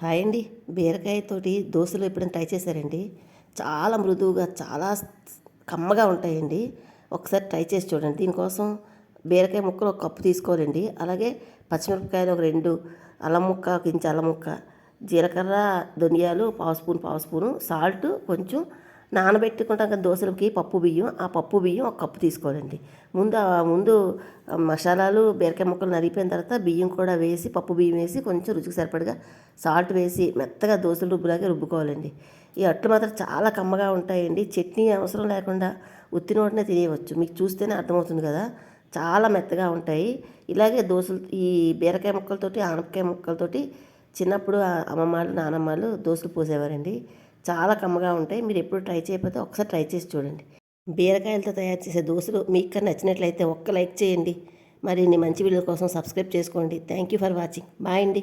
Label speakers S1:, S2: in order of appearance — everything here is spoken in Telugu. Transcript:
S1: హాయ్ అండి. బీరకాయతోటి దోసలు ఎప్పుడైనా ట్రై చేశారండి? చాలా మృదువుగా, చాలా కమ్మగా ఉంటాయండి. ఒకసారి ట్రై చేసి చూడండి. దీనికోసం బీరకాయ ముక్కలు ఒక కప్పు తీసుకోవాలండి. అలాగే పచ్చిమిరపకాయలు ఒక 2, అల్లం ముక్క ఒక ఇంచు అల్లం ముక్క, జీలకర్ర, ధనియాలు పావు స్పూను, సాల్ట్ కొంచెం, నానబెట్టుకుంటాం కదా దోసలకి పప్పు బియ్యం, ఆ పప్పు బియ్యం ఒక కప్పు తీసుకోవాలండి. ముందు మసాలాలు బీరకాయ ముక్కలు నలిగిపోయిన తర్వాత బియ్యం కూడా వేసి, పప్పు బియ్యం వేసి కొంచెం రుచికి సరిపడగా సాల్ట్ వేసి మెత్తగా దోసలు రుబ్బులాగే రుబ్బుకోవాలండి. ఈ అట్లు మాత్రం చాలా కమ్మగా ఉంటాయండి. చట్నీ అవసరం లేకుండా ఉత్తి నోటనే తినేయవచ్చు. మీకు చూస్తేనే అర్థమవుతుంది కదా, చాలా మెత్తగా ఉంటాయి. ఇలాగే దోసలు ఈ బీరకాయ ముక్కలతోటి, ఆనపకాయ ముక్కలతోటి చిన్నప్పుడు అమ్మమ్మాళ్ళు, నానమ్మలు దోసలు పోసేవారండి. చాలా కమ్మగా ఉంటాయి. మీరు ఎప్పుడు ట్రై చేయకపోతే ఒకసారి ట్రై చేసి చూడండి. బీరకాయలతో తయారు చేసే దోసలు మీకు నచ్చినట్లయితే ఒక్క లైక్ చేయండి. మరిన్ని మంచి వీడియోల కోసం సబ్స్క్రైబ్ చేసుకోండి. Thank you for watching. Bye అండి.